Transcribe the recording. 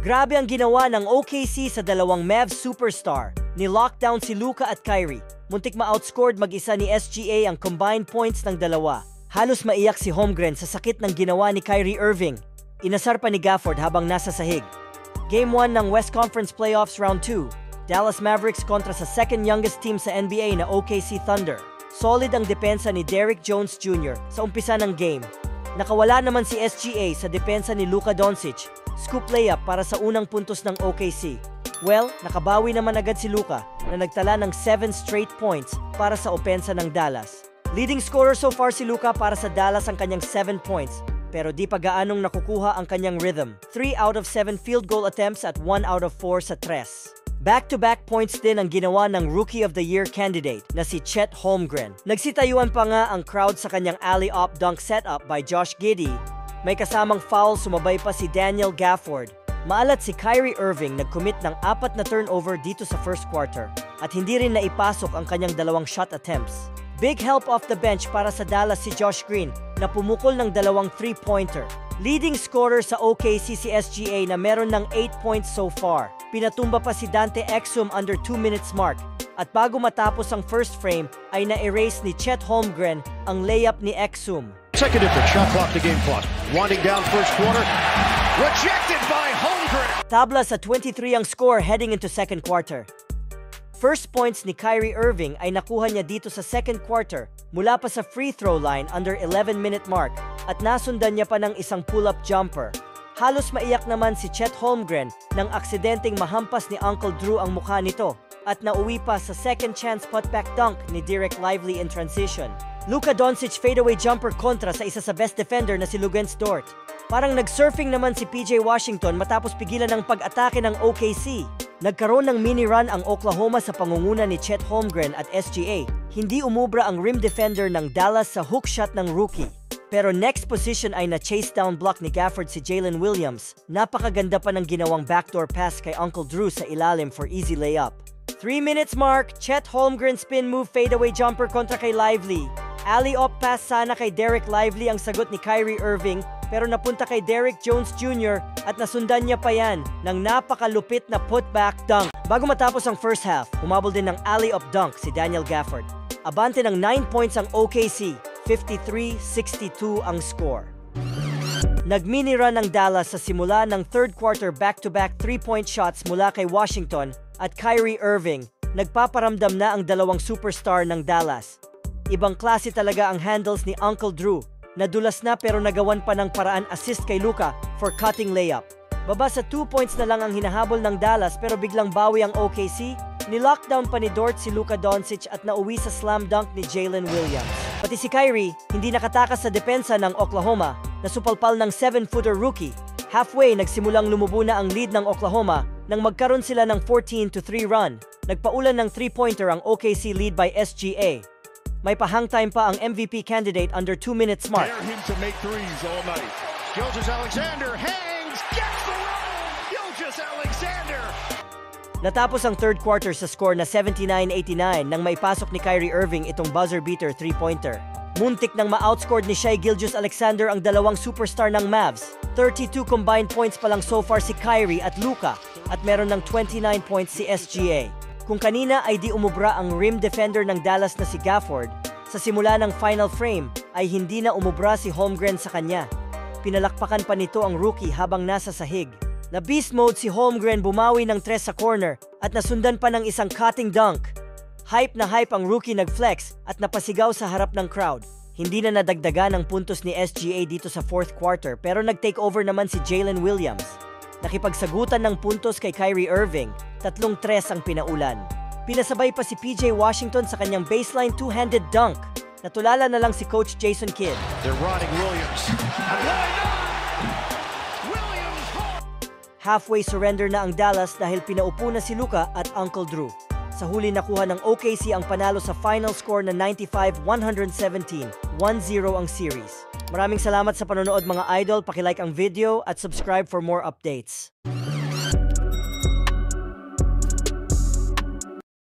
Grabe ang ginawa ng OKC sa dalawang Mavs superstar. Ni-lockdown si Luka at Kyrie. Muntik ma-outscored mag-isa ni SGA ang combined points ng dalawa. Halos maiyak si Holmgren sa sakit ng ginawa ni Kyrie Irving. Inasar pa ni Gafford habang nasa sahig. Game 1 ng West Conference Playoffs Round 2. Dallas Mavericks kontra sa second youngest team sa NBA na OKC Thunder. Solid ang depensa ni Derrick Jones Jr. sa umpisa ng game. Nakawala naman si SGA sa depensa ni Luka Doncic. Scoop layup para sa unang puntos ng OKC. Well, nakabawi naman agad si Luka na nagtala ng 7 straight points para sa opensa ng Dallas. Leading scorer so far si Luka para sa Dallas ang kanyang 7 points, pero di pa gaanong nakukuha ang kanyang rhythm. 3 out of 7 field goal attempts at 1 out of 4 sa tres. Back-to-back points din ang ginawa ng Rookie of the Year candidate na si Chet Holmgren. Nagsitayuan pa nga ang crowd sa kanyang alley-oop dunk setup by Josh Giddey. May kasamang foul, sumabay pa si Daniel Gafford. Maalat si Kyrie Irving nag-commit ng 4 na turnover dito sa first quarter at hindi rin naipasok ang kanyang 2 shot attempts. Big help off the bench para sa Dallas si Josh Green na pumukol ng 2 3-pointer. Leading scorer sa OKC si SGA na meron ng 8 points so far. Pinatumba pa si Dante Exum under 2 minutes mark. At bago matapos ang first frame ay na-erase ni Chet Holmgren ang layup ni Exum. Second difference, shot clock to game clock. Winding down first quarter. Rejected by Holmgren. Tabla sa 23 ang score heading into second quarter. First points ni Kyrie Irving ay nakuha niya dito sa second quarter mula pa sa free throw line under 11-minute mark at nasundan niya pa ng isang pull-up jumper. Halos maiyak naman si Chet Holmgren nang aksidenteng mahampas ni Uncle Drew ang mukha nito at nauwi pa sa second chance putback dunk ni Dereck Lively in transition. Luka Doncic fadeaway jumper kontra sa isa sa best defender na si Luguentz Dort. Parang nag-surfing naman si PJ Washington matapos pigilan ng pag-atake ng OKC. Nagkaroon ng mini run ang Oklahoma sa pangunguna ni Chet Holmgren at SGA. Hindi umubra ang rim defender ng Dallas sa hook shot ng rookie. Pero next position ay na-chase down block ni Gafford si Jalen Williams. Napakaganda pa ng ginawang backdoor pass kay Uncle Drew sa ilalim for easy layup. 3 minutes mark, Chet Holmgren spin move fadeaway jumper kontra kay Lively. Alley-oop pass sana kay Dereck Lively ang sagot ni Kyrie Irving pero napunta kay Derrick Jones Jr. at nasundan niya pa yan ng napakalupit na putback dunk. Bago matapos ang first half, humabol din ng alley-oop dunk si Daniel Gafford. Abante ng 9 points ang OKC, 53-62 ang score. Nag-mini run ang Dallas sa simula ng third quarter back-to-back 3-point shots mula kay Washington at Kyrie Irving. Nagpaparamdam na ang dalawang superstar ng Dallas. Ibang klase talaga ang handles ni Uncle Drew. Nadulas na pero nagawan pa ng paraan assist kay Luka for cutting layup. Baba sa 2 points na lang ang hinahabol ng Dallas pero biglang bawi ang OKC. Ni-lockdown pa ni Dort si Luka Doncic at nauwi sa slam dunk ni Jalen Williams. Pati si Kyrie, hindi nakatakas sa depensa ng Oklahoma na supalpal ng 7-footer rookie. Halfway, nagsimulang lumubo na ang lead ng Oklahoma nang magkaroon sila ng 14-3 run. Nagpaulan ng 3-pointer ang OKC lead by SGA. May pahang time pa ang MVP candidate under 2 minutes mark. Dare him to make threes all night. Gilgeous-Alexander hangs, gets the roll. Gilgeous-Alexander. Natapos ang third quarter sa score na 79-89 nang maipasok ni Kyrie Irving itong buzzer beater 3-pointer. Muntik nang ma-outscored ni Shai Gilgeous-Alexander ang dalawang superstar ng Mavs. 32 combined points pa lang so far si Kyrie at Luka at meron ng 29 points si SGA. Kung kanina ay di umubra ang rim defender ng Dallas na si Gafford, sa simula ng final frame ay hindi na umubra si Holmgren sa kanya. Pinalakpakan pa nito ang rookie habang nasa sahig. Na beast mode si Holmgren, bumawi ng 3 sa corner at nasundan pa ng isang cutting dunk. Hype na hype ang rookie, nag-flex at napasigaw sa harap ng crowd. Hindi na nadagdagan ang puntos ni SGA dito sa fourth quarter pero nag-take over naman si Jalen Williams. Nakipagsagutan ng puntos kay Kyrie Irving, 3 ang pinaulan. Pinasabay pa si PJ Washington sa kanyang baseline two-handed dunk. Natulala na lang si Coach Jason Kidd. They're running Williams. Halfway surrender na ang Dallas dahil pinaupo na si Luka at Uncle Drew. Sa huli nakuha ng OKC ang panalo sa final score na 95-117, 1-0 ang series. Maraming salamat sa panonood mga idol, paki-like ang video at subscribe for more updates.